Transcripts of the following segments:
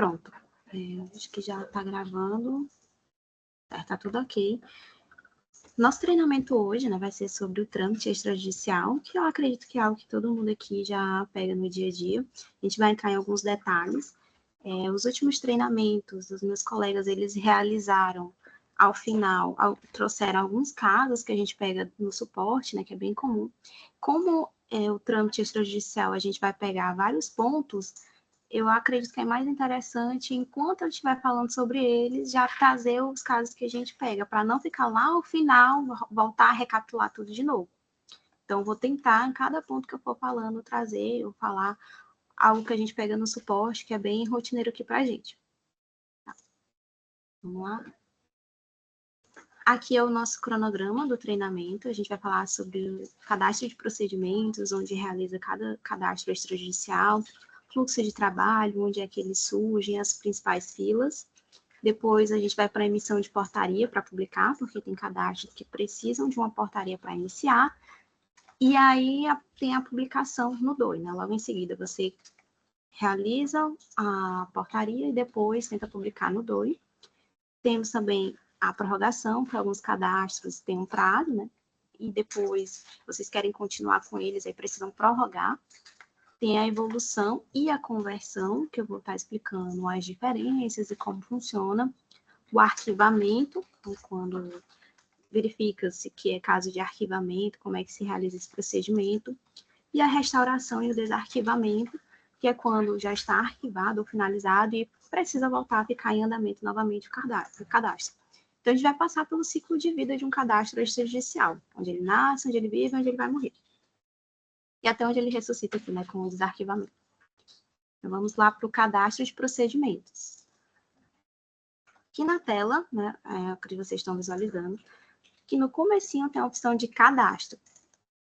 Pronto. Acho que já está gravando. Tá tudo ok. Nosso treinamento hoje, né, vai ser sobre o trâmite extrajudicial, que eu acredito que é algo que todo mundo aqui já pega no dia a dia. A gente vai entrar em alguns detalhes. Os últimos treinamentos dos meus colegas, eles realizaram, ao final, trouxeram alguns casos que a gente pega no suporte, né, que é bem comum. Como o trâmite extrajudicial, a gente vai pegar vários pontos, eu acredito que é mais interessante, enquanto eu estiver falando sobre eles, já trazer os casos que a gente pega, para não ficar lá ao final, voltar a recapitular tudo de novo. Então, vou tentar, em cada ponto que eu for falando, trazer ou falar algo que a gente pega no suporte, que é bem rotineiro aqui para a gente. Tá. Vamos lá? Aqui é o nosso cronograma do treinamento. A gente vai falar sobre o cadastro de procedimentos, onde realiza cada cadastro extrajudicial, fluxo de trabalho, onde é que eles surgem, as principais filas. Depois a gente vai para a emissão de portaria para publicar, porque tem cadastros que precisam de uma portaria para iniciar. E aí tem a publicação no DOI, né? Logo em seguida você realiza a portaria e depois tenta publicar no DOI. Temos também a prorrogação, para alguns cadastros tem um prazo, né? E depois vocês querem continuar com eles, aí precisam prorrogar. Tem a evolução e a conversão, que eu vou estar explicando as diferenças e como funciona. O arquivamento, quando verifica-se que é caso de arquivamento, como é que se realiza esse procedimento. E a restauração e o desarquivamento, que é quando já está arquivado ou finalizado e precisa voltar a ficar em andamento novamente o cadastro. Então, a gente vai passar pelo ciclo de vida de um cadastro extrajudicial, onde ele nasce, onde ele vive, onde ele vai morrer. E até onde ele ressuscita aqui, né, com o desarquivamento. Então, vamos lá para o cadastro de procedimentos. Aqui na tela, né, é o que vocês estão visualizando, que no comecinho tem a opção de cadastro.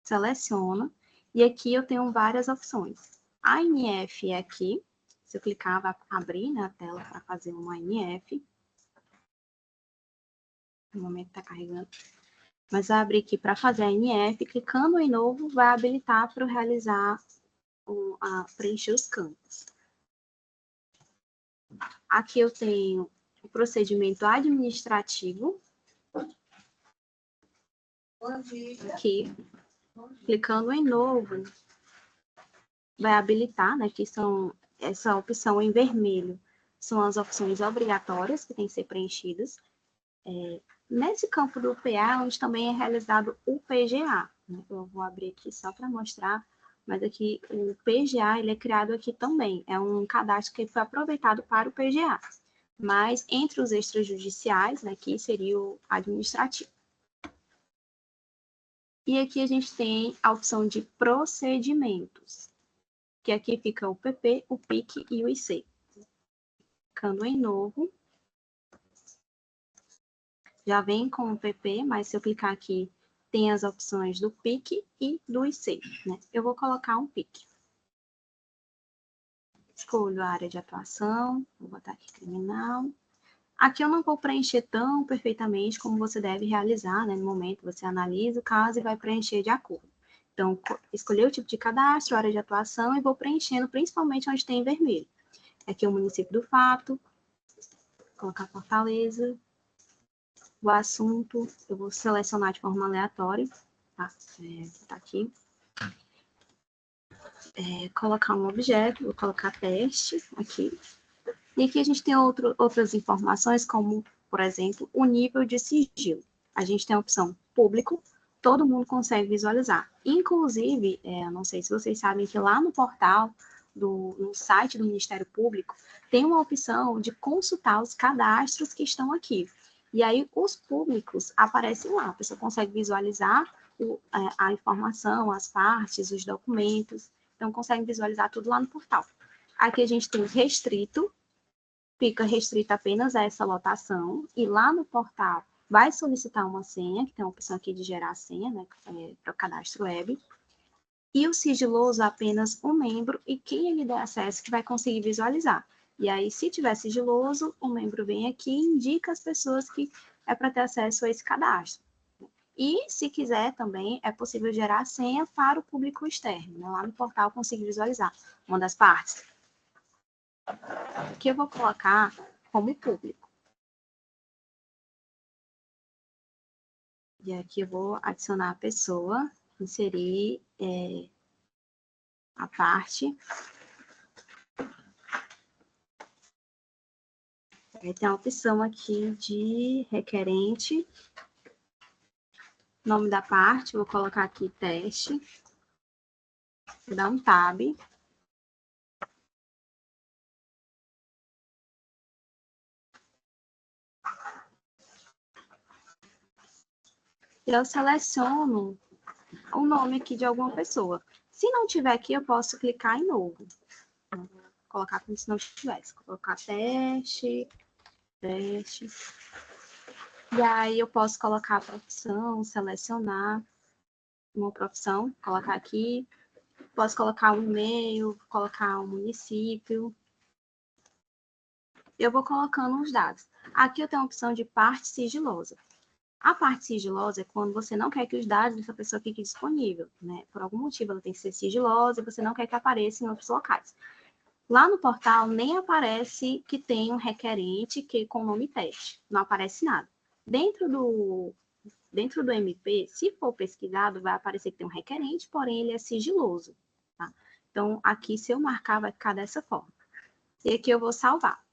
Seleciona, e aqui eu tenho várias opções. A ANF é aqui, se eu clicar, vai abrir, né, a tela para fazer uma ANF. No momento está carregando. Mas vai abrir aqui para fazer a ANF, clicando em novo, vai habilitar para eu realizar, preencher os campos. Aqui eu tenho o procedimento administrativo. Aqui, clicando em novo, vai habilitar, né, que são essa opção em vermelho, são as opções obrigatórias que têm que ser preenchidas. Nesse campo do PA, onde também é realizado o PGA, né? Eu vou abrir aqui só para mostrar, mas aqui o PGA, ele é criado aqui também, é um cadastro que foi aproveitado para o PGA, mas entre os extrajudiciais, né, aqui seria o administrativo. E aqui a gente tem a opção de procedimentos, que aqui fica o PP, o PIC e o IC. Clicando em novo, já vem com o PP, mas se eu clicar aqui, tem as opções do PIC e do IC, né? Eu vou colocar um PIC. Escolho a área de atuação, vou botar aqui criminal. Aqui eu não vou preencher tão perfeitamente como você deve realizar, né? No momento você analisa o caso e vai preencher de acordo. Então, escolher o tipo de cadastro, área de atuação e vou preenchendo principalmente onde tem em vermelho. Aqui é o município do fato, vou colocar Fortaleza. O assunto, eu vou selecionar de forma aleatória, tá? Tá aqui. Colocar um objeto, vou colocar teste aqui. E aqui a gente tem outras informações, como, por exemplo, o nível de sigilo. A gente tem a opção público, todo mundo consegue visualizar. Inclusive, não sei se vocês sabem que lá no portal, no site do Ministério Público, tem uma opção de consultar os cadastros que estão aqui. E aí, os públicos aparecem lá, a pessoa consegue visualizar a informação, as partes, os documentos, então consegue visualizar tudo lá no portal. Aqui a gente tem restrito, fica restrito apenas a essa lotação, e lá no portal vai solicitar uma senha, que tem uma opção aqui de gerar senha, né, para o cadastro web, e o sigiloso apenas um membro, e quem ele der acesso que vai conseguir visualizar. E aí, se tiver sigiloso, o membro vem aqui e indica as pessoas que é para ter acesso a esse cadastro. E, se quiser também, é possível gerar a senha para o público externo, né? Lá no portal conseguir visualizar uma das partes. Aqui eu vou colocar como público. E aqui eu vou adicionar a pessoa, inserir a parte. Aí tem a opção aqui de requerente. Nome da parte, vou colocar aqui teste. Vou dar um tab. Eu seleciono o nome aqui de alguma pessoa. Se não tiver aqui, eu posso clicar em novo. Vou colocar como se não tivesse. Colocar teste. E aí eu posso colocar a profissão, selecionar uma profissão, colocar aqui. Posso colocar um e-mail, colocar um município. Eu vou colocando os dados. Aqui eu tenho a opção de parte sigilosa. A parte sigilosa é quando você não quer que os dados dessa pessoa fiquem disponíveis, né? Por algum motivo ela tem que ser sigilosa e você não quer que apareça em outros locais. Lá no portal nem aparece que tem um requerente que com o nome teste, não aparece nada. Dentro do MP, se for pesquisado, vai aparecer que tem um requerente, porém ele é sigiloso. Tá? Então, aqui, se eu marcar, vai ficar dessa forma. E aqui eu vou salvar.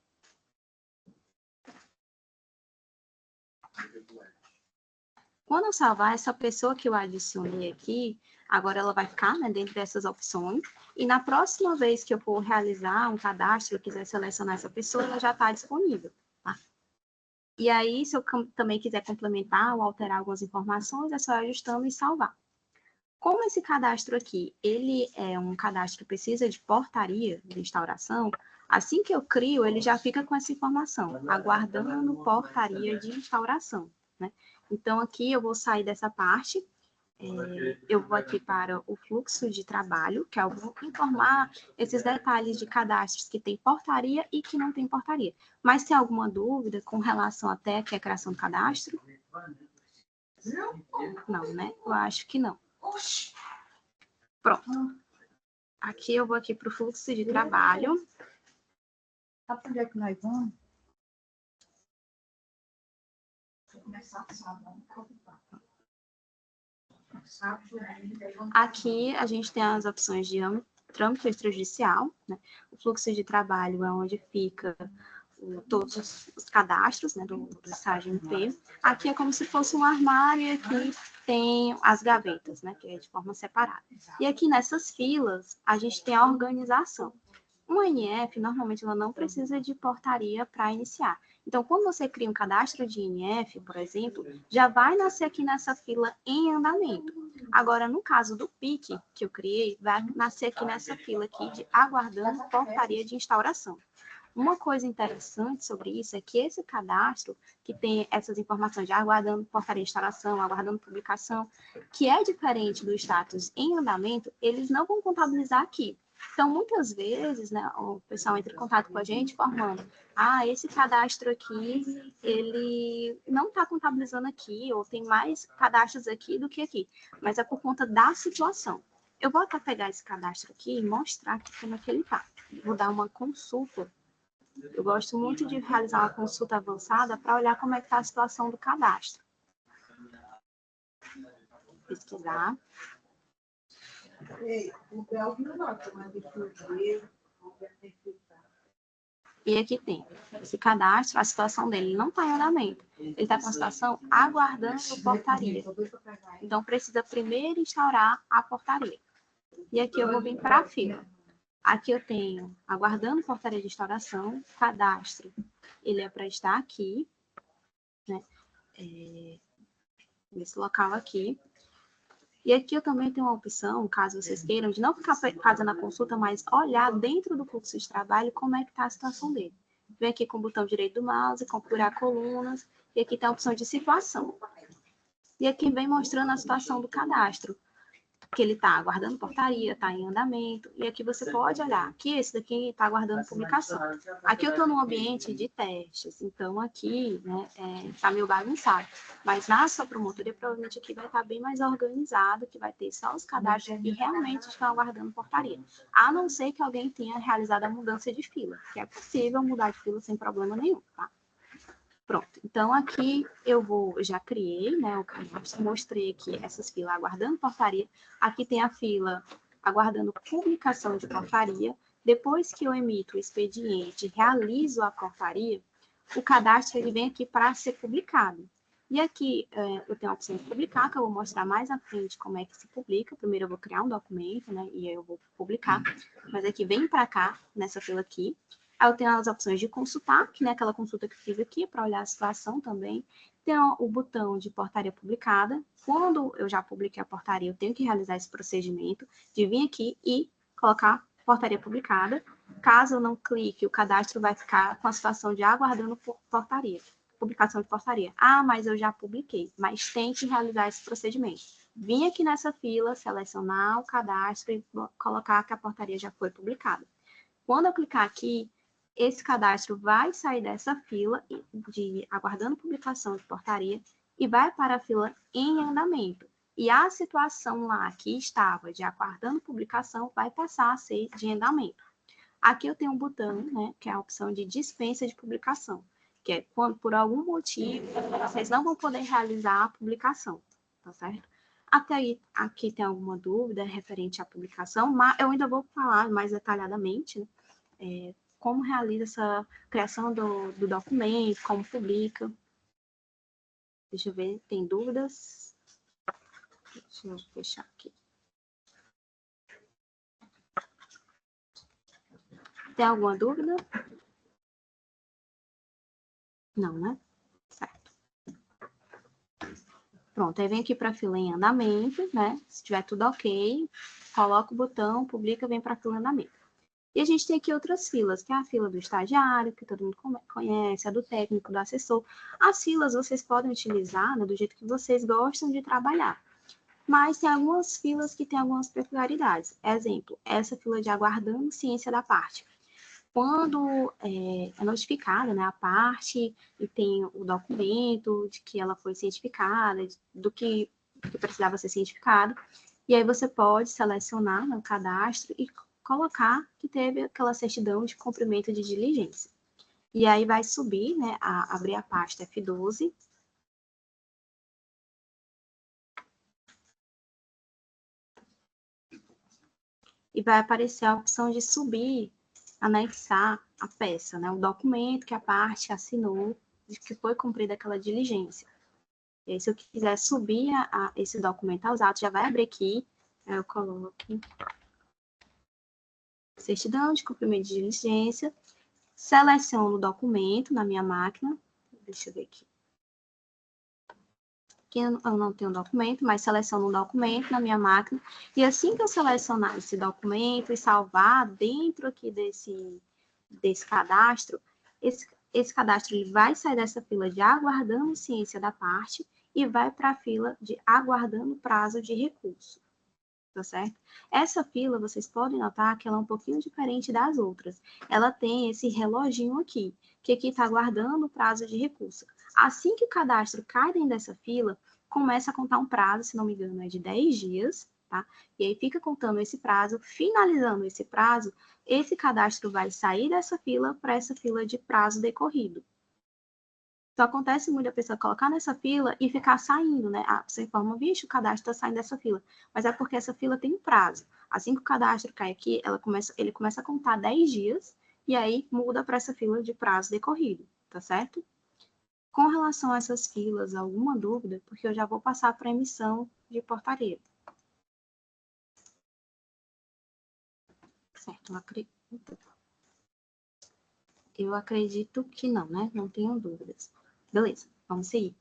Quando eu salvar, essa pessoa que eu adicionei aqui, agora ela vai ficar, né, dentro dessas opções. E na próxima vez que eu for realizar um cadastro, eu quiser selecionar essa pessoa, ela já está disponível. Tá? E aí, se eu também quiser complementar ou alterar algumas informações, é só ajustando e salvar. Como esse cadastro aqui, ele é um cadastro que precisa de portaria de instauração, assim que eu crio, ele já fica com essa informação, aguardando portaria de instauração, né? Então, aqui eu vou sair dessa parte, eu vou aqui para o fluxo de trabalho, que eu vou informar esses detalhes de cadastros que tem portaria e que não tem portaria. Mas tem alguma dúvida com relação até aqui a criação do cadastro? Não, né? Eu acho que não. Pronto. Aqui eu vou aqui para o fluxo de trabalho. Sabe onde é que nós vamos? Aqui a gente tem as opções de trâmite extrajudicial, né? O fluxo de trabalho é onde fica todos os cadastros, né, do estágio MP. Aqui é como se fosse um armário e aqui tem as gavetas, né, que é de forma separada. E aqui nessas filas a gente tem a organização. Uma INF, normalmente, ela não precisa de portaria para iniciar. Então, quando você cria um cadastro de INF, por exemplo, já vai nascer aqui nessa fila em andamento. Agora, no caso do PIC, que eu criei, vai nascer aqui nessa fila aqui de aguardando portaria de instauração. Uma coisa interessante sobre isso é que esse cadastro, que tem essas informações de aguardando portaria de instalação, aguardando publicação, que é diferente do status em andamento, eles não vão contabilizar aqui. Então, muitas vezes, né, o pessoal entra em contato com a gente formando, esse cadastro aqui, ele não está contabilizando aqui, ou tem mais cadastros aqui do que aqui, mas é por conta da situação. Eu vou até pegar esse cadastro aqui e mostrar aqui como é que ele está. Vou dar uma consulta. Eu gosto muito de realizar uma consulta avançada para olhar como é que está a situação do cadastro. Pesquisar. E aqui tem esse cadastro, a situação dele não está em andamento. Ele está com a situação aguardando portaria. Então, precisa primeiro instaurar a portaria. E aqui eu vou vir para a fila. Aqui eu tenho aguardando portaria de instauração, cadastro. Ele é para estar aqui, né? Nesse local aqui. E aqui eu também tenho uma opção, caso vocês queiram, de não ficar fazendo a consulta, mas olhar dentro do fluxo de trabalho como é que está a situação dele. Vem aqui com o botão direito do mouse, configurar colunas, e aqui tem a opção de situação. E aqui vem mostrando a situação do cadastro. que ele está aguardando portaria, está em andamento, e aqui você pode olhar que esse daqui está aguardando publicação. Aqui eu estou num ambiente de testes, então aqui, né, está meio bagunçado, mas na sua promotoria, provavelmente aqui vai estar bem mais organizado, que vai ter só os cadastros que realmente estão aguardando portaria, a não ser que alguém tenha realizado a mudança de fila, que é possível mudar de fila sem problema nenhum, tá? Pronto, então aqui eu já criei, né, o cadastro, mostrei aqui essas filas aguardando portaria, aqui tem a fila aguardando publicação de portaria, depois que eu emito o expediente, realizo a portaria, o cadastro ele vem aqui para ser publicado. E aqui eu tenho a opção de publicar, que eu vou mostrar mais à frente como é que se publica. Primeiro eu vou criar um documento, né, e aí eu vou publicar, mas aqui vem para cá, nessa fila aqui. Aí eu tenho as opções de consultar, que é aquela consulta que eu fiz aqui, para olhar a situação também. Tem o botão de portaria publicada. Quando eu já publiquei a portaria, eu tenho que realizar esse procedimento de vir aqui e colocar portaria publicada. Caso eu não clique, o cadastro vai ficar com a situação de aguardando portaria, publicação de portaria. Ah, mas eu já publiquei, mas tem que realizar esse procedimento. Vim aqui nessa fila, selecionar o cadastro e colocar que a portaria já foi publicada. Quando eu clicar aqui, esse cadastro vai sair dessa fila de aguardando publicação de portaria e vai para a fila em andamento. E a situação lá que estava de aguardando publicação vai passar a ser de andamento. Aqui eu tenho um botão, né, que é a opção de dispensa de publicação, que é quando por algum motivo vocês não vão poder realizar a publicação, tá certo? Até aí, aqui tem alguma dúvida referente à publicação, mas eu ainda vou falar mais detalhadamente, né, como realiza essa criação do documento, como publica. Deixa eu ver, tem dúvidas? Deixa eu fechar aqui. Tem alguma dúvida? Não, né? Certo. Pronto, aí vem aqui para a fila em andamento, né? Se tiver tudo ok, coloca o botão, publica, vem para a fila em andamento. E a gente tem aqui outras filas, que é a fila do estagiário, que todo mundo conhece, a do técnico, do assessor. As filas vocês podem utilizar, né, do jeito que vocês gostam de trabalhar. Mas tem algumas filas que têm algumas peculiaridades. Exemplo, essa fila de aguardando ciência da parte. Quando é notificada, né, a parte e tem o documento de que ela foi cientificada, do que precisava ser cientificado, e aí você pode selecionar no cadastro e colocar que teve aquela certidão de cumprimento de diligência. E aí vai subir, né, abrir a pasta F12. E vai aparecer a opção de subir, anexar a peça, né, o documento que a parte assinou de que foi cumprida aquela diligência. E aí, se eu quiser subir esse documento aos atos, já vai abrir aqui, eu coloco certidão de cumprimento de diligência, seleciono o documento na minha máquina, deixa eu ver aqui. Aqui eu não tenho documento, mas seleciono um documento na minha máquina, e assim que eu selecionar esse documento e salvar dentro aqui desse cadastro, esse cadastro ele vai sair dessa fila de aguardando ciência da parte e vai para a fila de aguardando prazo de recurso. Tá certo? Essa fila, vocês podem notar que ela é um pouquinho diferente das outras. Ela tem esse reloginho aqui, que aqui está aguardando o prazo de recurso. Assim que o cadastro cai dentro dessa fila, começa a contar um prazo, se não me engano, é de 10 dias, tá? E aí fica contando esse prazo, finalizando esse prazo, esse cadastro vai sair dessa fila para essa fila de prazo decorrido. Então, acontece muito a pessoa colocar nessa fila e ficar saindo, né? Você informa, vixe, o cadastro está saindo dessa fila. Mas é porque essa fila tem um prazo. Assim que o cadastro cai aqui, ele começa a contar 10 dias e aí muda para essa fila de prazo decorrido, tá certo? Com relação a essas filas, alguma dúvida? Porque eu já vou passar para a emissão de portaria. Certo, eu acredito que não, né? Não tenho dúvidas. Beleza, vamos seguir.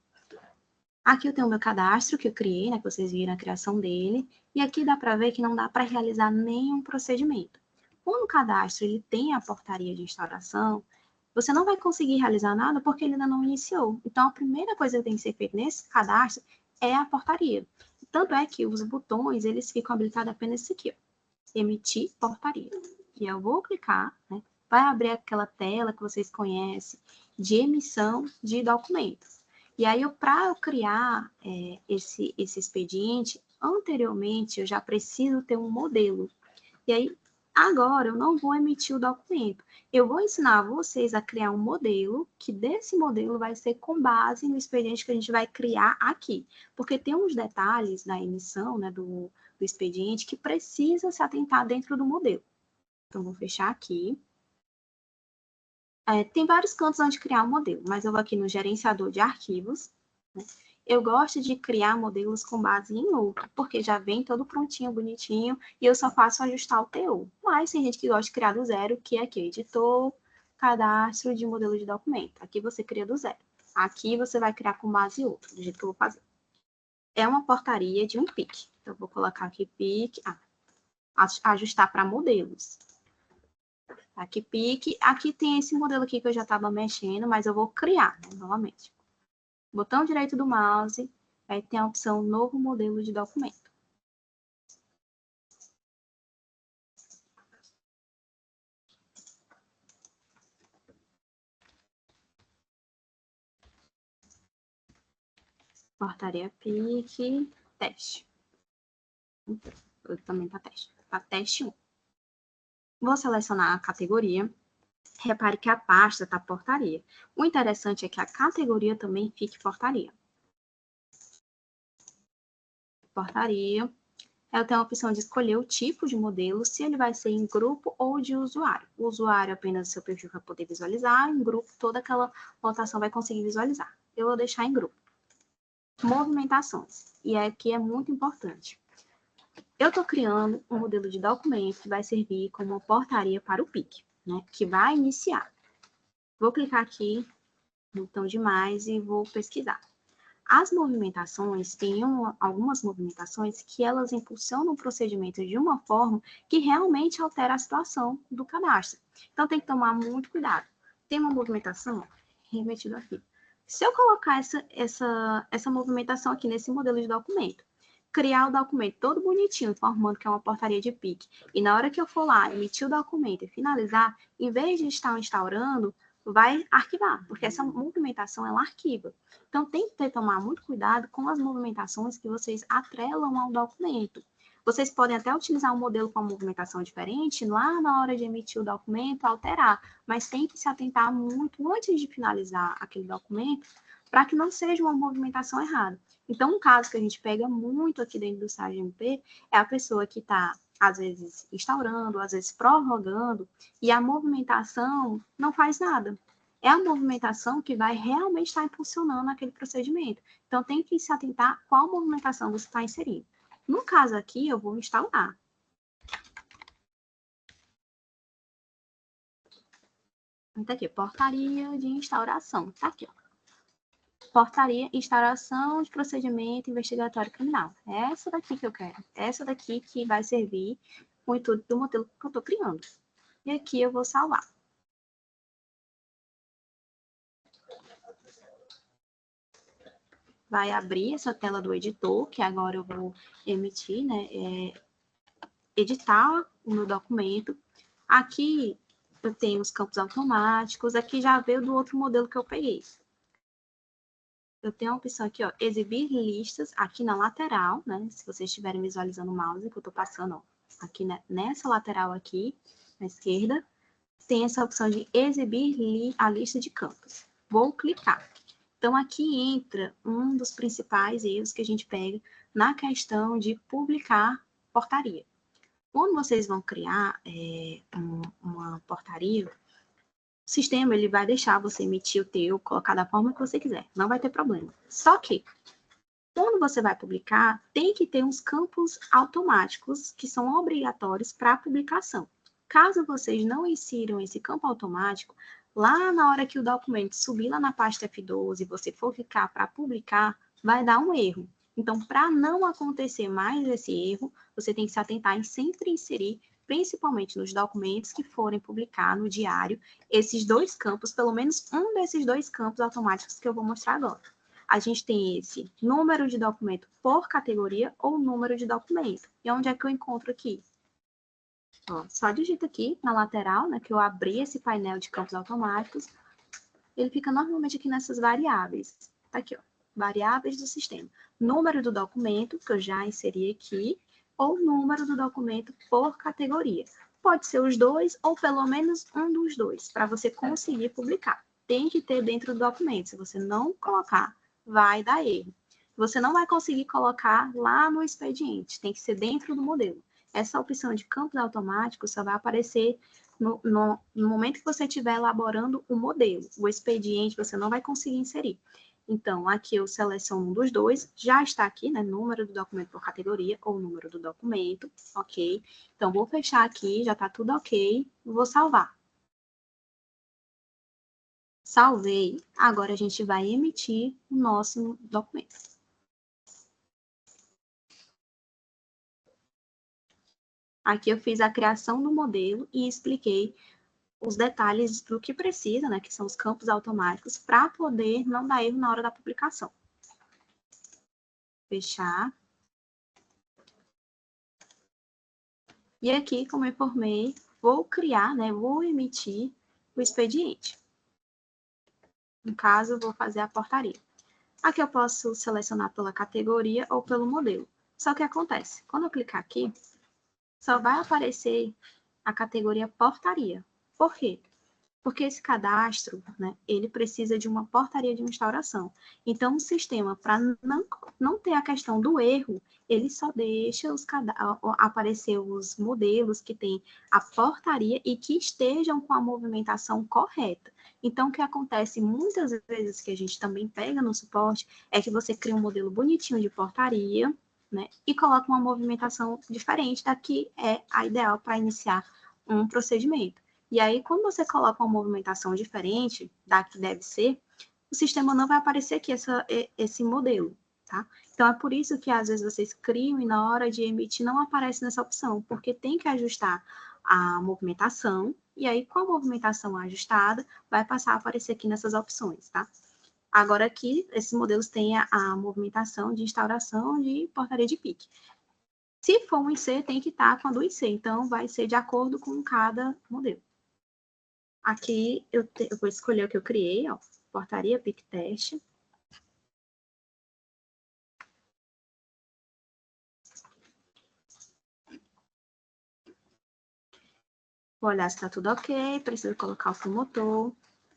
Aqui eu tenho o meu cadastro que eu criei, né, que vocês viram a criação dele, e aqui dá para ver que não dá para realizar nenhum procedimento. Quando o cadastro ele tem a portaria de instauração, você não vai conseguir realizar nada porque ele ainda não iniciou. Então, a primeira coisa que tem que ser feita nesse cadastro é a portaria. Tanto é que os botões, eles ficam habilitados apenas isso aqui, ó, emitir portaria. E eu vou clicar, né, vai abrir aquela tela que vocês conhecem de emissão de documentos. E aí, para eu criar esse expediente, anteriormente eu já preciso ter um modelo. E aí, agora eu não vou emitir o documento. Eu vou ensinar vocês a criar um modelo, que desse modelo vai ser com base no expediente que a gente vai criar aqui. Porque tem uns detalhes na emissão, né, do expediente que precisa se atentar dentro do modelo. Então, vou fechar aqui. Tem vários cantos onde criar um modelo, mas eu vou aqui no gerenciador de arquivos, né? Eu gosto de criar modelos com base em outro, porque já vem todo prontinho, bonitinho, e eu só faço ajustar o teor. Mas tem gente que gosta de criar do zero, que é aqui, editor, cadastro de modelo de documento. Aqui você cria do zero. Aqui você vai criar com base em outro, do jeito que eu vou fazer. É uma portaria de um PIC. Então, eu vou colocar aqui PIC, ajustar para modelos. Aqui PIC, aqui tem esse modelo aqui que eu já estava mexendo, mas eu vou criar, né, novamente. Botão direito do mouse, aí tem a opção novo modelo de documento. Portaria PIC, teste. Também para teste. Para teste 1. Vou selecionar a categoria. Repare que a pasta está portaria. O interessante é que a categoria também fique portaria. Portaria. Eu tenho a opção de escolher o tipo de modelo, se ele vai ser em grupo ou de usuário. O usuário apenas o seu perfil vai poder visualizar, em grupo toda aquela votação vai conseguir visualizar. Eu vou deixar em grupo. Movimentações. E aqui é muito importante. Eu estou criando um modelo de documento que vai servir como uma portaria para o PIC, né, que vai iniciar. Vou clicar aqui no botão de mais e vou pesquisar. As movimentações, tem algumas movimentações que elas impulsionam o procedimento de uma forma que realmente altera a situação do cadastro. Então, tem que tomar muito cuidado. Tem uma movimentação remetido aqui. Se eu colocar essa movimentação aqui nesse modelo de documento, criar o documento todo bonitinho, informando que é uma portaria de PIC, e na hora que eu for lá, emitir o documento e finalizar, em vez de estar instaurando, vai arquivar, porque essa movimentação, ela arquiva. Então, tem que tomar muito cuidado com as movimentações que vocês atrelam ao documento. Vocês podem até utilizar um modelo com uma movimentação diferente, lá na hora de emitir o documento, alterar, mas tem que se atentar muito antes de finalizar aquele documento, para que não seja uma movimentação errada. Então, um caso que a gente pega muito aqui dentro do SAGE-MP é a pessoa que está, às vezes, instaurando, às vezes prorrogando, e a movimentação não faz nada. É a movimentação que vai realmente estar impulsionando aquele procedimento. Então, tem que se atentar qual movimentação você está inserindo. No caso aqui, eu vou instaurar. Então, aqui, portaria de instauração. Tá aqui, ó. Portaria, instauração de procedimento investigatório criminal. É essa daqui que eu quero. É essa daqui que vai servir com o intuito do modelo que eu estou criando. E aqui eu vou salvar. Vai abrir essa tela do editor, que agora eu vou emitir, né? Editar o meu documento. Aqui eu tenho os campos automáticos. Aqui já veio do outro modelo que eu peguei. Eu tenho a opção aqui, ó, exibir listas aqui na lateral, né? Se vocês estiverem visualizando o mouse que eu estou passando, ó, aqui nessa lateral aqui, na esquerda, tem essa opção de exibir a lista de campos. Vou clicar. Então, aqui entra um dos principais erros que a gente pega na questão de publicar portaria. Quando vocês vão criar uma portaria, o sistema ele vai deixar você emitir o teu, colocar da forma que você quiser, não vai ter problema. Só que, quando você vai publicar, tem que ter uns campos automáticos que são obrigatórios para a publicação. Caso vocês não insiram esse campo automático, lá na hora que o documento subir lá na pasta F12 e você for clicar para publicar, vai dar um erro. Então, para não acontecer mais esse erro, você tem que se atentar em sempre inserir, principalmente nos documentos que forem publicar no diário, esses dois campos, pelo menos um desses dois campos automáticos que eu vou mostrar agora. a gente tem esse número de documento por categoria ou número de documento. E onde é que eu encontro aqui? Ó, só digita aqui na lateral, né, que eu abri esse painel de campos automáticos. Ele fica normalmente aqui nessas variáveis. Tá aqui, ó, variáveis do sistema. Número do documento, que eu já inseri aqui, ou número do documento por categoria. Pode ser os dois ou pelo menos um dos dois, para você conseguir publicar. Tem que ter dentro do documento. Se você não colocar, vai dar erro. Você não vai conseguir colocar lá no expediente, tem que ser dentro do modelo. Essa opção de campos automáticos só vai aparecer no momento que você estiver elaborando o modelo. O expediente você não vai conseguir inserir. Então, aqui eu seleciono um dos dois, já está aqui, né, número do documento por categoria ou número do documento, ok? Então, vou fechar aqui, já está tudo ok, vou salvar. Salvei, agora a gente vai emitir o nosso documento. Aqui eu fiz a criação do modelo e expliquei os detalhes do que precisa, né, que são os campos automáticos, para poder não dar erro na hora da publicação. Fechar. E aqui, como eu informei, vou criar, né, vou emitir o expediente. No caso, eu vou fazer a portaria. Aqui eu posso selecionar pela categoria ou pelo modelo. Só que acontece, quando eu clicar aqui, só vai aparecer a categoria portaria. Por quê? Porque esse cadastro, né, ele precisa de uma portaria de instauração. Então, o sistema, para não ter a questão do erro, ele só deixa aparecer os modelos que têm a portaria e que estejam com a movimentação correta. Então, o que acontece muitas vezes que a gente também pega no suporte é que você cria um modelo bonitinho de portaria, né, e coloca uma movimentação diferente da que é a ideal para iniciar um procedimento. E aí, quando você coloca uma movimentação diferente da que deve ser, o sistema não vai aparecer aqui esse modelo, tá? Então, é por isso que, às vezes, vocês criam e na hora de emitir não aparece nessa opção, porque tem que ajustar a movimentação, e aí, com a movimentação ajustada, vai passar a aparecer aqui nessas opções, tá? Agora, aqui, esses modelos têm a movimentação de instauração de portaria de PIC. Se for um IC, tem que estar com a do IC, então vai ser de acordo com cada modelo. Aqui eu vou escolher o que eu criei, ó, portaria PIC teste. Vou olhar se está tudo ok, preciso colocar o promotor,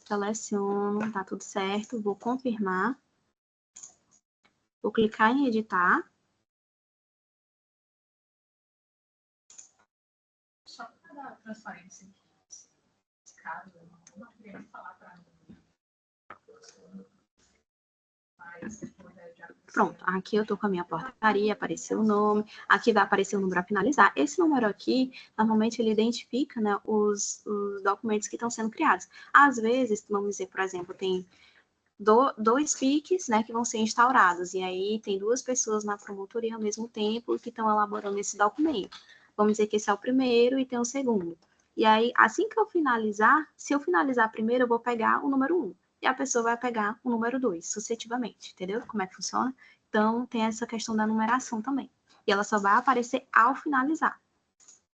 seleciono, tá tudo certo, vou confirmar. Vou clicar em editar. Só para dar transparência aqui, nesse caso, eu não queria falar para mim. Pronto, aqui eu tô com a minha portaria, apareceu o nome, aqui vai aparecer o número a finalizar. Esse número aqui, normalmente ele identifica, né, os documentos que estão sendo criados. Às vezes, vamos dizer, por exemplo, tem dois PICs, né, que vão ser instaurados, e aí tem duas pessoas na promotoria ao mesmo tempo que estão elaborando esse documento. Vamos dizer que esse é o primeiro e tem o segundo. E aí, assim que eu finalizar, se eu finalizar primeiro, eu vou pegar o número 1. E a pessoa vai pegar o número 2, sucessivamente, entendeu? Como é que funciona? Então, tem essa questão da numeração também. E ela só vai aparecer ao finalizar.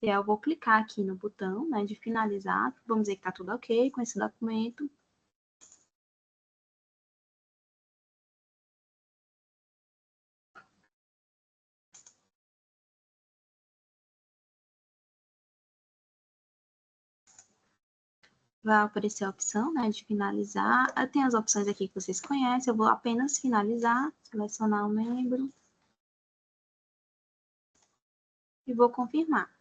E aí, eu vou clicar aqui no botão, né, de finalizar. Vamos dizer que está tudo ok com esse documento. Vai aparecer a opção, né, de finalizar. Tem as opções aqui que vocês conhecem. Eu vou apenas finalizar, selecionar o membro. E vou confirmar.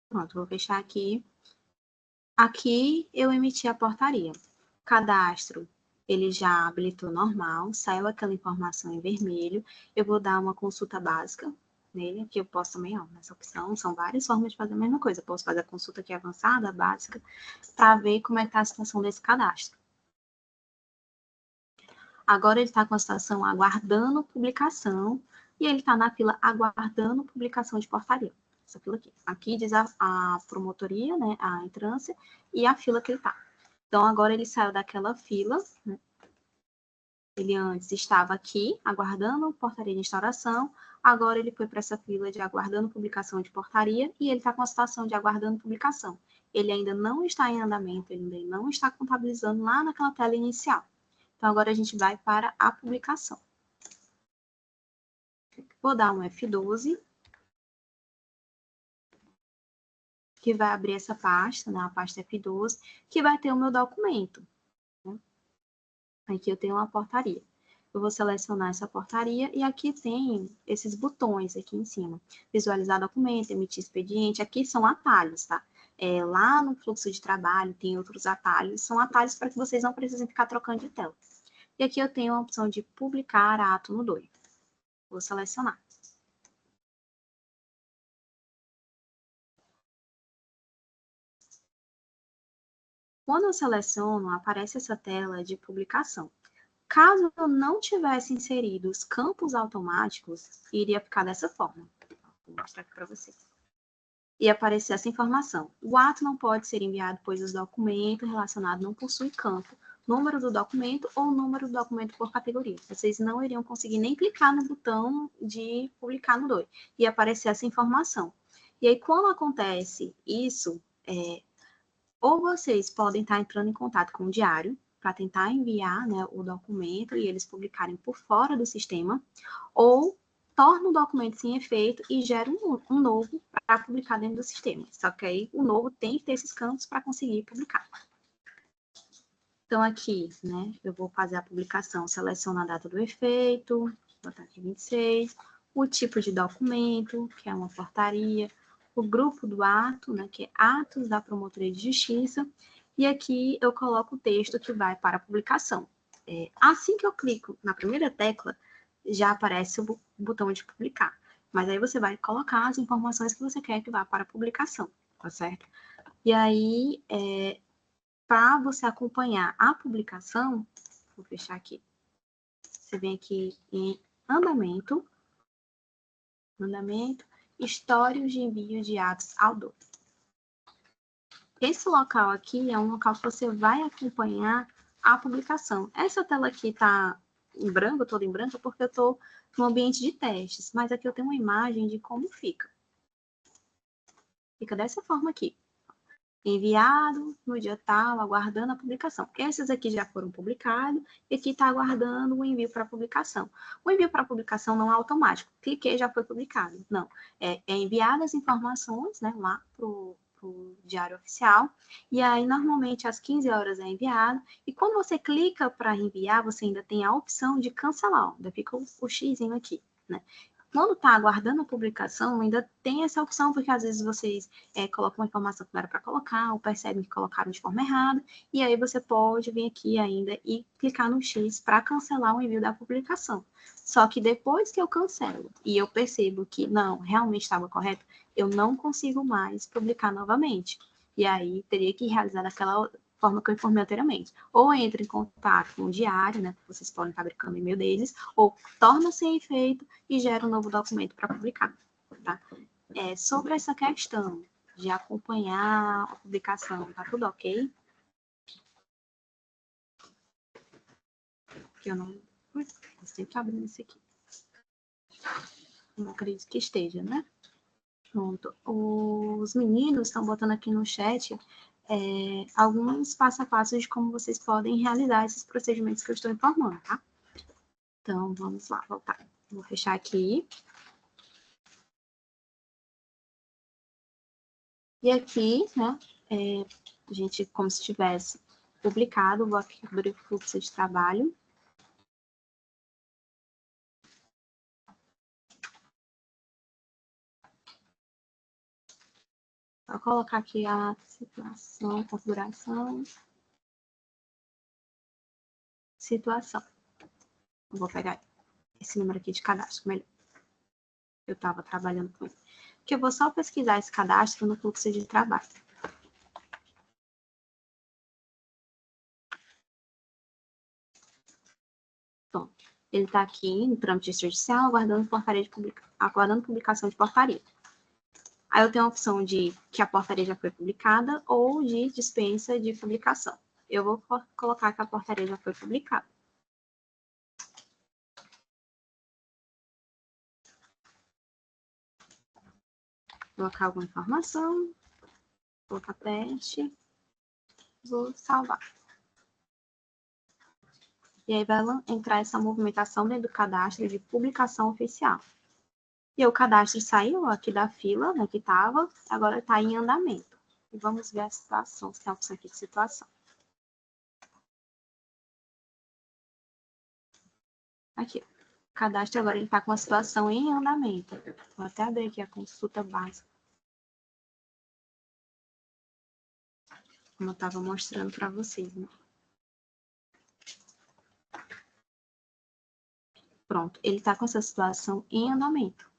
Pronto, vou fechar aqui. Aqui eu emiti a portaria. Cadastro, ele já habilitou normal, saiu aquela informação em vermelho. Eu vou dar uma consulta básica, nele, aqui eu posso também, ó, nessa opção, são várias formas de fazer a mesma coisa. Eu posso fazer a consulta aqui avançada, básica, para ver como é que está a situação desse cadastro. Agora ele está com a situação aguardando publicação, e ele está na fila aguardando publicação de portaria. Essa fila aqui. Aqui diz a promotoria, né, a entrância, e a fila que ele está. Então, agora ele saiu daquela fila, né? Ele antes estava aqui, aguardando portaria de instauração, agora ele foi para essa fila de aguardando publicação de portaria, e ele está com a situação de aguardando publicação. Ele ainda não está em andamento, ele ainda não está contabilizando lá naquela tela inicial. Então, agora a gente vai para a publicação. Vou dar um F12, que vai abrir essa pasta, né, a pasta F12, que vai ter o meu documento. Né? Aqui eu tenho uma portaria. Eu vou selecionar essa portaria e aqui tem esses botões aqui em cima. Visualizar documento, emitir expediente, aqui são atalhos, tá? Lá no fluxo de trabalho tem outros atalhos, são atalhos para que vocês não precisem ficar trocando de tela. E aqui eu tenho a opção de publicar ato no DOI. Vou selecionar. Quando eu seleciono, aparece essa tela de publicação. Caso eu não tivesse inserido os campos automáticos, iria ficar dessa forma. Vou mostrar aqui para vocês. E aparecer essa informação. O ato não pode ser enviado, pois o documento relacionado não possui campo, número do documento ou número do documento por categoria. Vocês não iriam conseguir nem clicar no botão de publicar no DOI. E aparecer essa informação. E aí, quando acontece isso, ou vocês podem estar entrando em contato com o diário para tentar enviar, né, o documento e eles publicarem por fora do sistema, ou torna o documento sem efeito e gera um novo para publicar dentro do sistema. Só que aí o novo tem que ter esses campos para conseguir publicar. Então, aqui, né, eu vou fazer a publicação, seleciono a data do efeito, vou botar aqui 26, o tipo de documento, que é uma portaria, o grupo do ato, né, que é atos da Promotoria de Justiça, e aqui eu coloco o texto que vai para a publicação. Assim que eu clico na primeira tecla, já aparece o botão de publicar. Mas aí você vai colocar as informações que você quer que vá para a publicação, tá certo? E aí, para você acompanhar a publicação, vou fechar aqui. Você vem aqui em andamento, histórias de envio de atos ao DOI. Esse local aqui é um local que você vai acompanhar a publicação. Essa tela aqui está em branco, toda em branco, porque eu estou no ambiente de testes, mas aqui eu tenho uma imagem de como fica. Fica dessa forma aqui. Enviado no dia tal, aguardando a publicação. Esses aqui já foram publicados e aqui está aguardando o envio para publicação. O envio para publicação não é automático. Cliquei, já foi publicado. Não. É enviado as informações, né, lá para o Diário Oficial. E aí, normalmente, às 15 horas é enviado. E quando você clica para enviar, você ainda tem a opção de cancelar. Ó, ainda fica o xizinho aqui, né? Quando está aguardando a publicação, ainda tem essa opção, porque às vezes vocês colocam uma informação que não era para colocar, ou percebem que colocaram de forma errada, e aí você pode vir aqui ainda e clicar no X para cancelar o envio da publicação. Só que depois que eu cancelo e eu percebo que não, realmente estava correto, eu não consigo mais publicar novamente. E aí teria que realizar daquela forma que eu informei anteriormente. Ou entra em contato com o diário, né? Vocês podem estar brincando o e-mail deles, ou torna sem efeito e gera um novo documento para publicar. Tá? Sobre essa questão de acompanhar a publicação, tá tudo ok? Eu não. Eu sempre abrindo isso aqui. Não acredito que esteja, né? Pronto. Os meninos estão botando aqui no chat alguns passo a passo de como vocês podem realizar esses procedimentos que eu estou informando, tá? Então, vamos lá, voltar. Vou fechar aqui. E aqui, né, a gente, como se tivesse publicado, vou aqui abrir o fluxo de trabalho. Vou colocar aqui a situação, configuração, situação. Vou pegar esse número aqui de cadastro, melhor. eu estava trabalhando com ele. Que eu vou só pesquisar esse cadastro no fluxo de trabalho. Bom, ele está aqui no trâmite extrajudicial, aguardando publicação de portaria. Aí eu tenho a opção de que a portaria já foi publicada ou de dispensa de publicação. Eu vou colocar que a portaria já foi publicada. Colocar alguma informação, colocar teste, vou salvar. E aí vai entrar essa movimentação dentro do cadastro de publicação oficial. E o cadastro saiu aqui da fila, né, que estava, agora está em andamento. E vamos ver a situação, se tem a opção aqui de situação. Aqui, o cadastro agora está com a situação em andamento. Vou até abrir aqui a consulta básica. Como eu estava mostrando para vocês, né? Pronto, ele está com essa situação em andamento.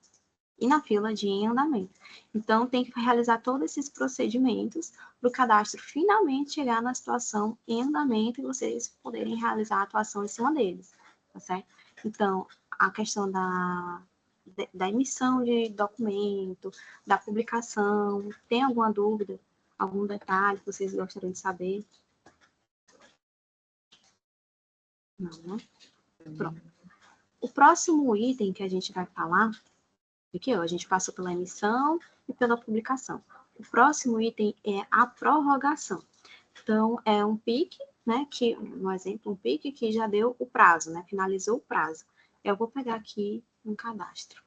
E na fila de em andamento. Então, tem que realizar todos esses procedimentos para o cadastro finalmente chegar na situação em andamento e vocês poderem realizar a atuação em cima deles, tá certo? Então, a questão da emissão de documento, da publicação, tem alguma dúvida, algum detalhe que vocês gostariam de saber? Não, né? Pronto. O próximo item que a gente vai falar, aqui, ó, a gente passou pela emissão e pela publicação. O próximo item é a prorrogação. Então, é um PIC, né, que, no exemplo, um PIC que já deu o prazo, né, finalizou o prazo. Eu vou pegar aqui um cadastro.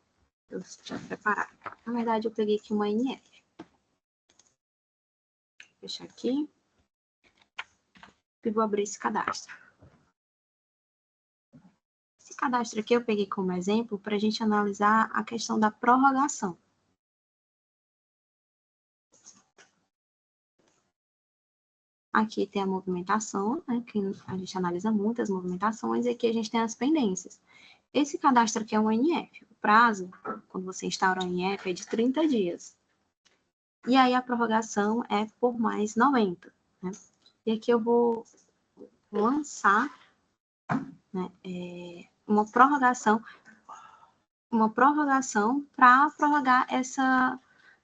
Eu já preparar. Na verdade, eu peguei aqui uma NF. Vou fechar aqui. E vou abrir esse cadastro. Esse cadastro aqui eu peguei como exemplo para a gente analisar a questão da prorrogação. Aqui tem a movimentação, né, que a gente analisa muitas movimentações, e aqui a gente tem as pendências. Esse cadastro aqui é um NF. O prazo, quando você instaura um NF, é de 30 dias. E aí a prorrogação é por mais 90. Né? E aqui eu vou lançar, né, uma prorrogação para prorrogar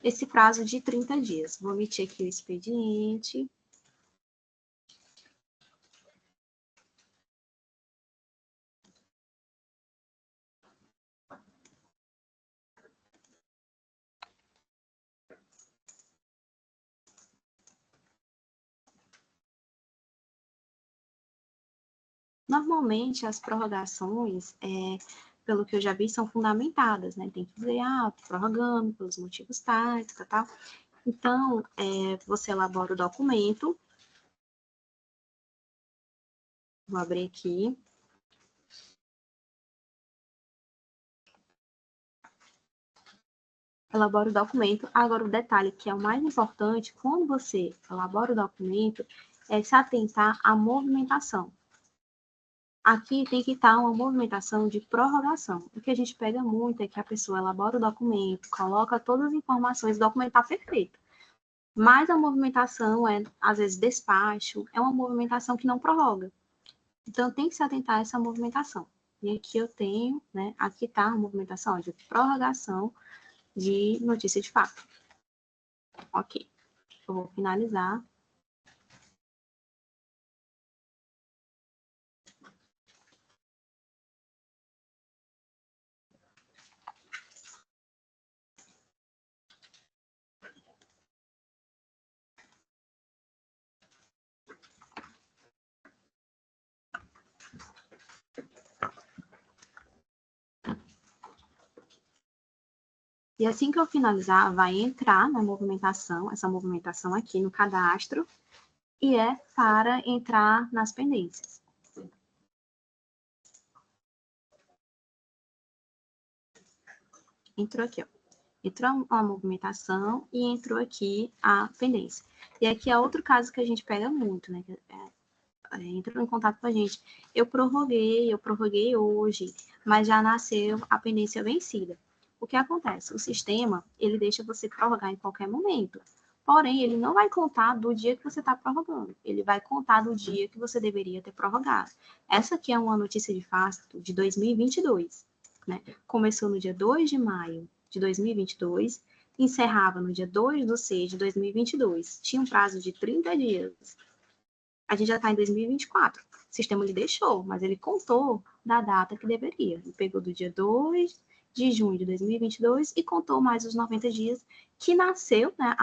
esse prazo de 30 dias. Vou emitir aqui o expediente. Normalmente, as prorrogações, pelo que eu já vi, são fundamentadas, né? Tem que dizer, prorrogando pelos motivos tais, tal. Então, você elabora o documento. Vou abrir aqui. Elabora o documento. Agora, o detalhe que é o mais importante, quando você elabora o documento, é se atentar à movimentação. Aqui tem que estar uma movimentação de prorrogação. O que a gente pega muito é que a pessoa elabora o documento, coloca todas as informações, o documento está perfeito. Mas a movimentação às vezes, despacho, é uma movimentação que não prorroga. Então, tem que se atentar a essa movimentação. E aqui eu tenho, né, aqui está a movimentação de prorrogação de notícia de fato. Ok. Eu vou finalizar. E assim que eu finalizar, vai entrar na movimentação, essa movimentação aqui no cadastro, e é para entrar nas pendências. Entrou aqui, ó. Entrou a movimentação e entrou aqui a pendência. E aqui é outro caso que a gente pega muito, né? Entrou em contato com a gente. Eu prorroguei hoje, mas já nasceu a pendência vencida. O que acontece? O sistema, ele deixa você prorrogar em qualquer momento. Porém, ele não vai contar do dia que você está prorrogando. Ele vai contar do dia que você deveria ter prorrogado. Essa aqui é uma notícia de fato de 2022. Né? Começou no dia 2 de maio de 2022, encerrava no dia 2/6 de 2022. Tinha um prazo de 30 dias. A gente já está em 2024. O sistema ele deixou, mas ele contou da data que deveria. Ele pegou do dia 2 de junho de 2022 e contou mais os 90 dias que nasceu, né,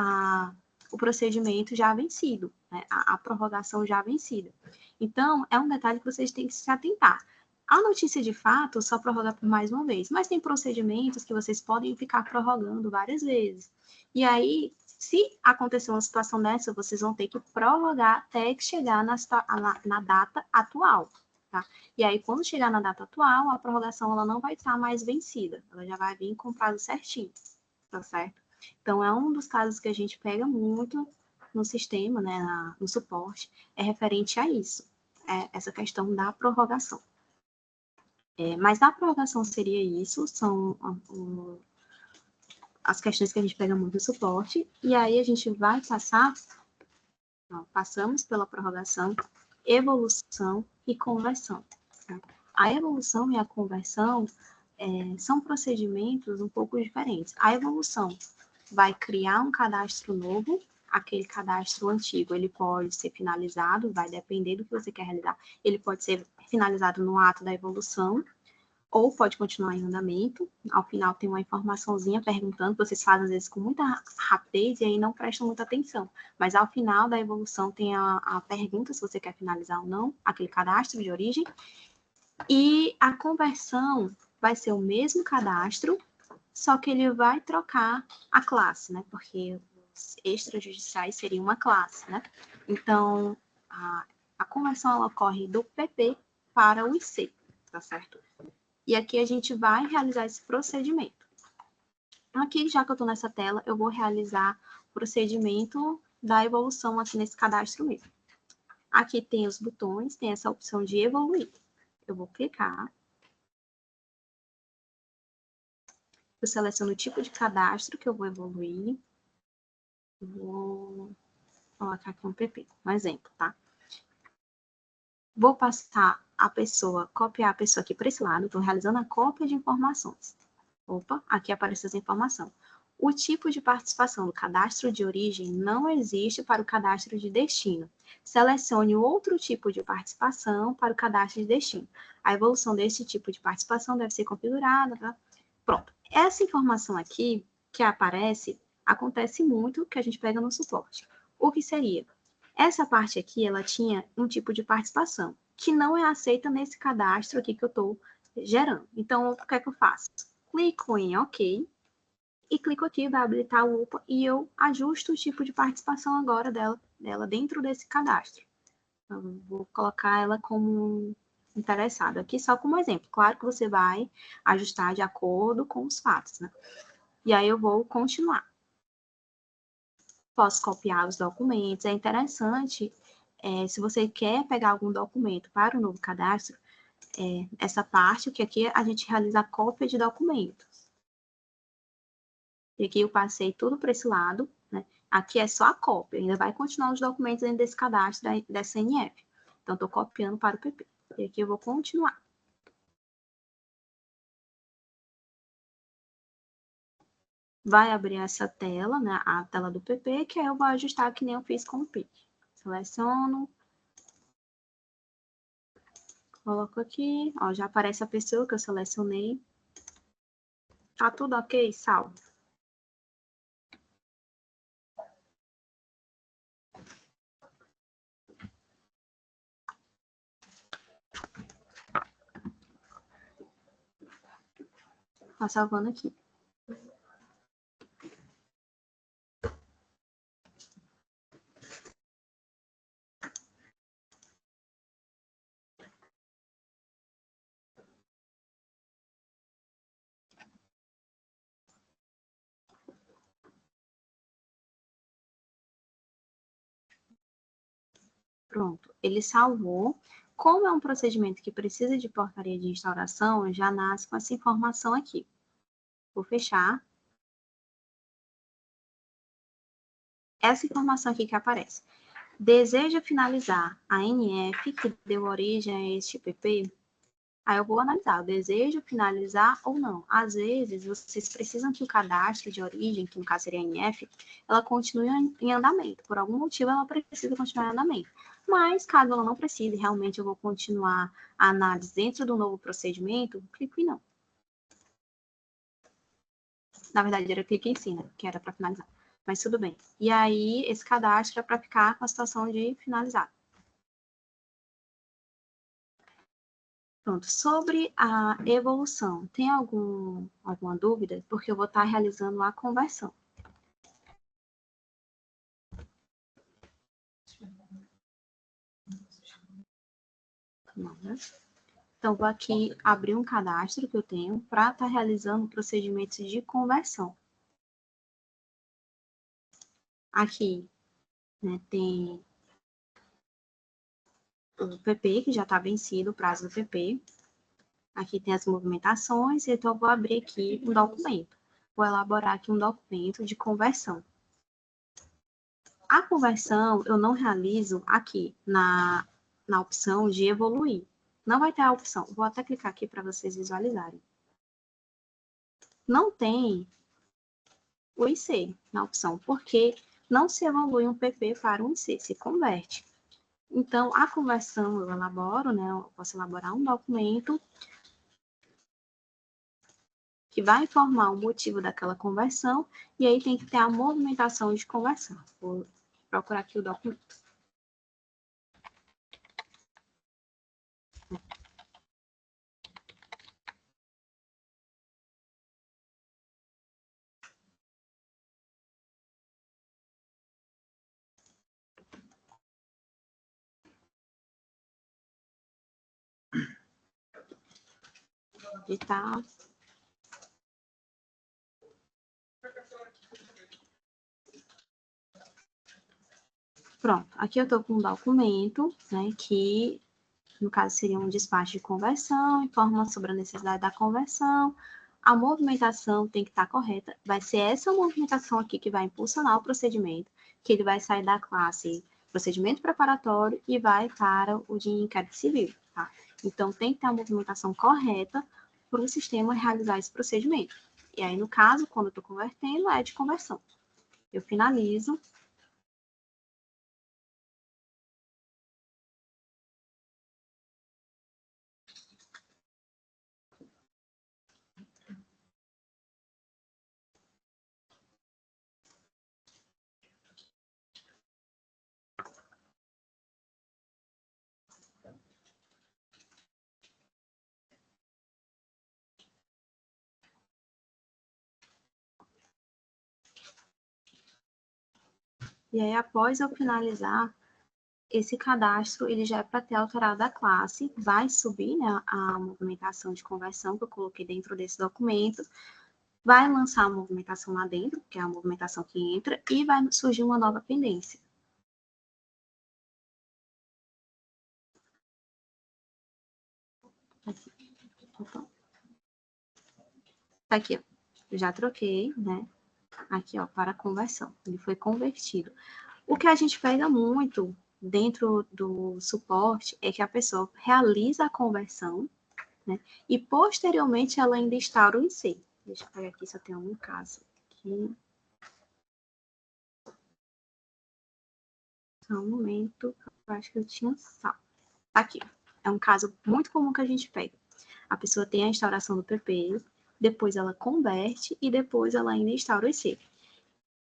o procedimento já vencido, né, a prorrogação já vencida. Então, é um detalhe que vocês têm que se atentar. A notícia de fato só prorroga por mais uma vez, mas tem procedimentos que vocês podem ficar prorrogando várias vezes. E aí, se acontecer uma situação dessa, vocês vão ter que prorrogar até que chegar na data atual. Tá? E aí, quando chegar na data atual, a prorrogação ela não vai estar mais vencida. Ela já vai vir com o prazo certinho. Tá certo? Então, é um dos casos que a gente pega muito no sistema, né, no suporte, é referente a isso. Essa questão da prorrogação. Mas a prorrogação seria isso, são as questões que a gente pega muito no suporte, e aí a gente vai passamos pela prorrogação, evolução e conversão. Tá? A evolução e a conversão são procedimentos um pouco diferentes. A evolução vai criar um cadastro novo, aquele cadastro antigo, ele pode ser finalizado, vai depender do que você quer realizar, ele pode ser finalizado no ato da evolução, ou pode continuar em andamento. Ao final tem uma informaçãozinha perguntando, vocês fazem às vezes com muita rapidez e aí não prestam muita atenção. Mas ao final da evolução tem a pergunta se você quer finalizar ou não, aquele cadastro de origem. E a conversão vai ser o mesmo cadastro, só que ele vai trocar a classe, né? Porque os extrajudiciais seriam uma classe, né? Então, a conversão ela ocorre do PP para o IC, tá certo? E aqui a gente vai realizar esse procedimento. Aqui, já que eu estou nessa tela, eu vou realizar o procedimento da evolução aqui nesse cadastro mesmo. Aqui tem os botões, tem essa opção de evoluir. Eu vou clicar. Eu seleciono o tipo de cadastro que eu vou evoluir. Vou colocar aqui um PP, um exemplo, tá? Vou passar a pessoa, copiar a pessoa aqui para esse lado. Estou realizando a cópia de informações. Opa, aqui aparece essa informação. O tipo de participação do cadastro de origem não existe para o cadastro de destino. Selecione outro tipo de participação para o cadastro de destino. A evolução desse tipo de participação deve ser configurada. Tá? Pronto. Essa informação aqui que aparece, acontece muito que a gente pega no suporte. O que seria? Essa parte aqui, ela tinha um tipo de participação que não é aceita nesse cadastro aqui que eu estou gerando. Então, o que é que eu faço? Clico em OK e clico aqui, vai habilitar o UPA e eu ajusto o tipo de participação agora dela dentro desse cadastro. Então, vou colocar ela como interessada aqui só como exemplo. Claro que você vai ajustar de acordo com os fatos, né? E aí eu vou continuar. Posso copiar os documentos. É interessante, se você quer pegar algum documento para o novo cadastro, essa parte, que aqui a gente realiza a cópia de documentos. E aqui eu passei tudo para esse lado, né? Aqui é só a cópia, ainda vai continuar os documentos dentro desse cadastro da CNF. Então, estou copiando para o PP. E aqui eu vou continuar. Vai abrir essa tela, né? A tela do PP, que aí eu vou ajustar que nem eu fiz com o PIC. Seleciono. Coloco aqui, ó, já aparece a pessoa que eu selecionei. Tá tudo ok? Salvo. Tá salvando aqui. Pronto, ele salvou. Como é um procedimento que precisa de portaria de instauração, já nasce com essa informação aqui. Vou fechar. Essa informação aqui que aparece. Deseja finalizar a NF que deu origem a este PP? Aí eu vou analisar, eu desejo finalizar ou não. Às vezes, vocês precisam que o cadastro de origem, que no caso seria a NF, ela continue em andamento. Por algum motivo, ela precisa continuar em andamento. Mas, caso ela não precise, realmente eu vou continuar a análise dentro do novo procedimento, clico em não. Na verdade, era clique em sim, né? Que era para finalizar. Mas tudo bem. E aí, esse cadastro é para ficar com a situação de finalizar. Pronto, sobre a evolução, tem alguma dúvida? Porque eu vou estar realizando a conversão. Então, vou aqui abrir um cadastro que eu tenho para estar realizando procedimentos de conversão. Aqui, né, tem o PP, que já está vencido, o prazo do PP. Aqui tem as movimentações, então eu vou abrir aqui um documento. Vou elaborar aqui um documento de conversão. A conversão eu não realizo aqui na opção de evoluir. Não vai ter a opção. Vou até clicar aqui para vocês visualizarem. Não tem o IC na opção, porque não se evolui um PP para um IC, se converte. Então, a conversão eu elaboro, né? Eu posso elaborar um documento que vai informar o motivo daquela conversão, e aí tem que ter a movimentação de conversão. Vou procurar aqui o documento. Editar. Pronto, aqui eu estou com um documento, né, que no caso seria um despacho de conversão, informa sobre a necessidade da conversão, a movimentação tem que estar correta, vai ser essa movimentação aqui que vai impulsionar o procedimento, que ele vai sair da classe procedimento preparatório e vai para o de inquérito civil, tá? Então, tem que ter a movimentação correta para o sistema realizar esse procedimento. E aí, no caso, quando eu estou convertendo, é de conversão. Eu finalizo. E aí, após eu finalizar, esse cadastro ele já é para ter alterado a classe, vai subir, né, a movimentação de conversão que eu coloquei dentro desse documento, vai lançar a movimentação lá dentro, que é a movimentação que entra, e vai surgir uma nova pendência. Aqui. Tá aqui, ó. Eu já troquei, né? Aqui, ó, para conversão. Ele foi convertido. O que a gente pega muito dentro do suporte é que a pessoa realiza a conversão, né? E posteriormente ela ainda instaura o IC. Deixa eu pegar aqui, só tem um caso aqui. Só um momento, eu acho que eu tinha salvo. Aqui, é um caso muito comum que a gente pega. A pessoa tem a instauração do PP, depois ela converte e depois ela ainda instaura o IC.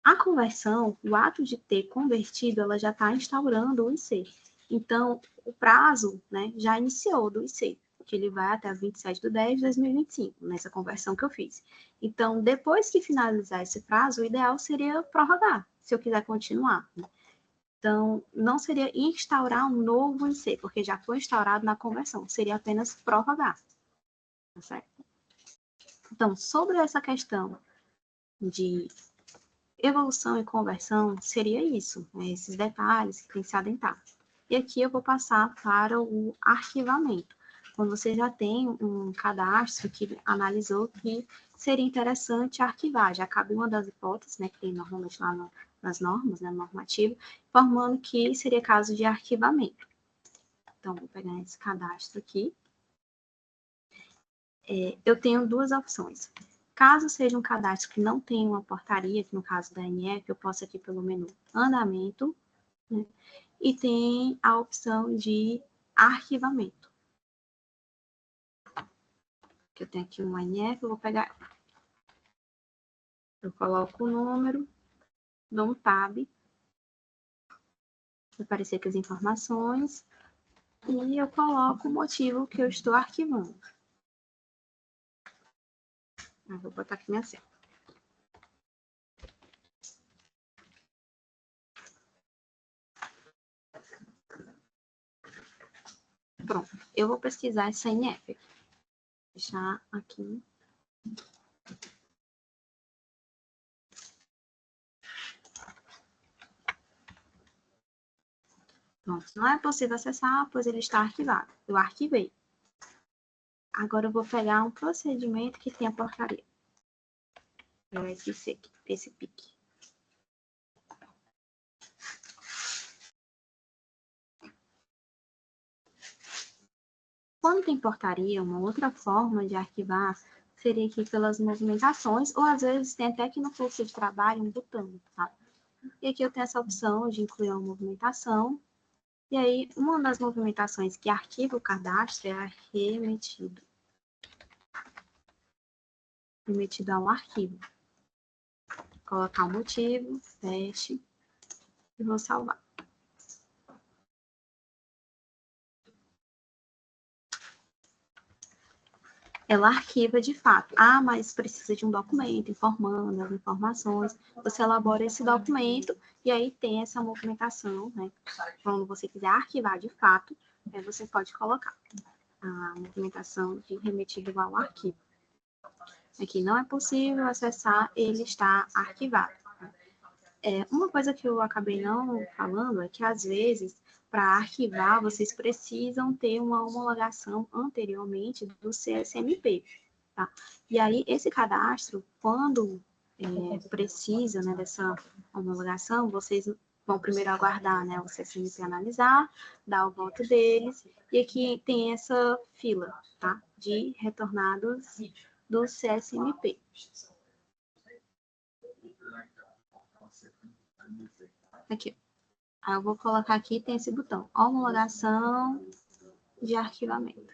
A conversão, o ato de ter convertido, ela já está instaurando o IC. Então, o prazo, né, já iniciou do IC, que ele vai até 27/10/2025, nessa conversão que eu fiz. Então, depois que finalizar esse prazo, o ideal seria prorrogar, se eu quiser continuar. Né? Então, não seria instaurar um novo IC, porque já foi instaurado na conversão, seria apenas prorrogar. Tá certo? Então, sobre essa questão de evolução e conversão, seria isso, né? Esses detalhes que tem que se adentar. E aqui eu vou passar para o arquivamento. quando você já tem um cadastro que analisou que seria interessante arquivar. Já cabe uma das hipóteses, né, que tem normalmente lá nas normas, né, normativa, informando que seria caso de arquivamento. Então, vou pegar esse cadastro aqui. Eu tenho duas opções. Caso seja um cadastro que não tenha uma portaria, que no caso da ANF, eu posso aqui pelo menu andamento, né, e tem a opção de arquivamento. Eu tenho aqui um ANF, eu vou pegar. Eu coloco o número, dou um tab, vai aparecer aqui as informações, e eu coloco o motivo que eu estou arquivando. Eu vou botar aqui minha senha. Pronto, eu vou pesquisar essa ANF. Vou deixar aqui. Pronto, não é possível acessar, pois ele está arquivado. Eu arquivei. Agora eu vou pegar um procedimento que tenha portaria. Esse pique. Quando tem portaria, uma outra forma de arquivar seria aqui pelas movimentações, ou às vezes tem até aqui no fluxo de trabalho um botão, tá? E aqui eu tenho essa opção de incluir uma movimentação. E aí, uma das movimentações que arquiva o cadastro é a remetido. Remetido a um arquivo. Vou colocar o motivo, teste, e vou salvar. Ela arquiva de fato. Ah, mas precisa de um documento informando as informações. Você elabora esse documento e aí tem essa movimentação, né? Quando você quiser arquivar de fato, você pode colocar a movimentação de remetido ao arquivo. Aqui não é possível acessar, ele está arquivado. Uma coisa que eu acabei não falando é que, às vezes, para arquivar, vocês precisam ter uma homologação anteriormente do CSMP. Tá? E aí, esse cadastro, quando precisa, né, dessa homologação, vocês vão primeiro aguardar, né, o CSMP analisar, dar o voto deles, e aqui tem essa fila, tá, de retornados do CSMP. Aqui. Aí eu vou colocar aqui, tem esse botão, homologação de arquivamento.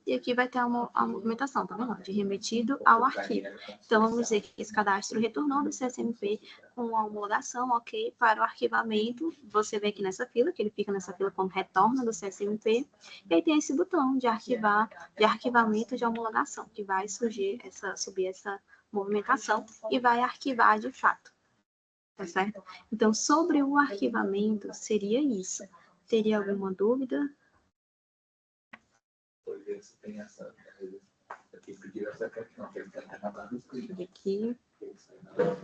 E aqui vai ter a movimentação, tá vendo? De remetido ao arquivo. Então, vamos dizer que esse cadastro retornou do CSMP com a homologação, ok, para o arquivamento. Você vê aqui nessa fila, que ele fica nessa fila como retorno do CSMP. E aí tem esse botão de arquivar, de arquivamento de homologação, que vai subir essa movimentação e vai arquivar de fato. Tá certo? Então, sobre o arquivamento, seria isso. Teria alguma dúvida? Aqui,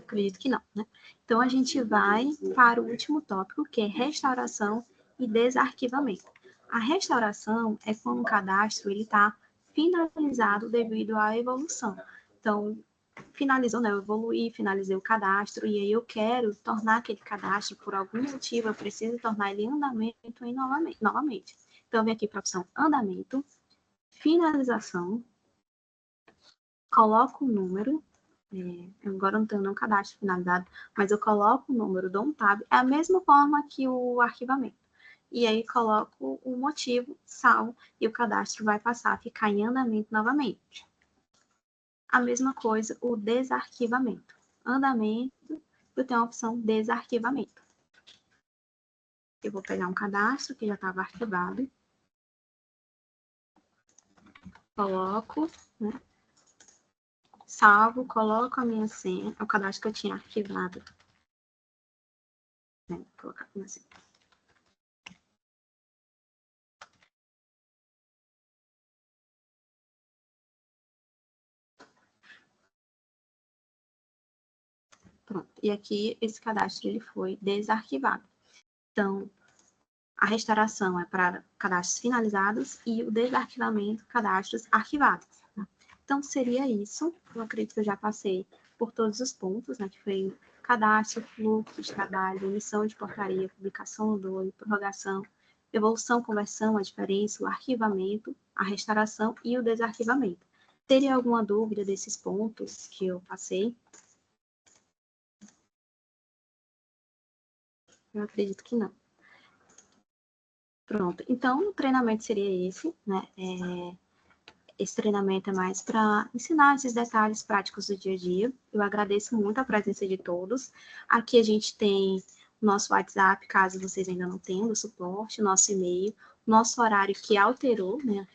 acredito que não, né? Então, a gente vai para o último tópico, que é restauração e desarquivamento. A restauração é quando o cadastro está finalizado devido à evolução. Então, finalizou, né? Eu evoluí, finalizei o cadastro, e aí eu quero tornar aquele cadastro, por algum motivo, eu preciso tornar ele em andamento e novamente. Então, eu venho aqui para a opção andamento, finalização, coloco o número, agora eu não tenho nenhum cadastro finalizado, mas eu coloco o número, dou um tab, é a mesma forma que o arquivamento. E aí coloco o motivo, salvo, e o cadastro vai passar a ficar em andamento novamente. A mesma coisa o desarquivamento. Andamento, eu tenho a opção desarquivamento. Eu vou pegar um cadastro que já estava arquivado, coloco, né? Salvo, coloco a minha senha, é o cadastro que eu tinha arquivado. Vou colocar a minha senha. Pronto. E aqui esse cadastro ele foi desarquivado. Então, A restauração é para cadastros finalizados e o desarquivamento, cadastros arquivados. Tá? Então, seria isso. Eu acredito que eu já passei por todos os pontos, né, que foi cadastro, fluxo de trabalho, emissão de portaria, publicação do DOI, prorrogação, evolução, conversão, a diferença, o arquivamento, a restauração e o desarquivamento. Teria alguma dúvida desses pontos que eu passei? Eu acredito que não. Pronto, então o treinamento seria esse, né? Esse treinamento é mais para ensinar esses detalhes práticos do dia a dia. Eu agradeço muito a presença de todos. Aqui a gente tem o nosso WhatsApp, caso vocês ainda não tenham, do suporte, nosso e-mail, nosso horário que alterou, né?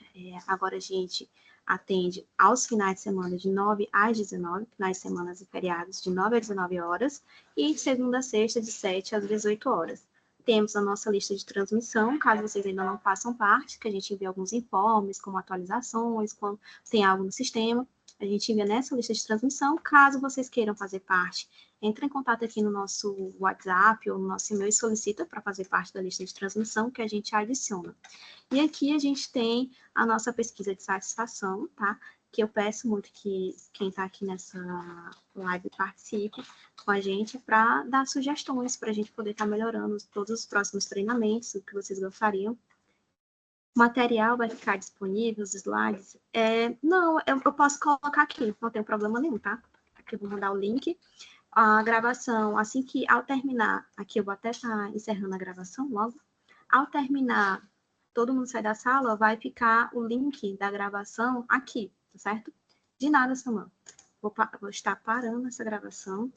Agora a gente atende aos finais de semana de 9 às 19, finais de semana e feriados de 9 às 19 horas, e segunda a sexta de 7 às 18 horas. Temos a nossa lista de transmissão, caso vocês ainda não façam parte, que a gente envia alguns informes, como atualizações, quando tem algo no sistema, a gente envia nessa lista de transmissão. Caso vocês queiram fazer parte, entre em contato aqui no nosso WhatsApp ou no nosso e-mail e solicita para fazer parte da lista de transmissão, que a gente adiciona. E aqui a gente tem a nossa pesquisa de satisfação, tá? Que eu peço muito que quem está aqui nessa live participe com a gente para dar sugestões para a gente poder estar melhorando todos os próximos treinamentos, o que vocês gostariam. O material vai ficar disponível, os slides? Não, eu posso colocar aqui, não tem problema nenhum, tá? Aqui eu vou mandar o link. A gravação, assim que ao terminar, aqui eu vou até estar encerrando a gravação logo. Ao terminar, todo mundo sai da sala, vai ficar o link da gravação aqui, tá certo? De nada, Samanta. Vou estar parando essa gravação.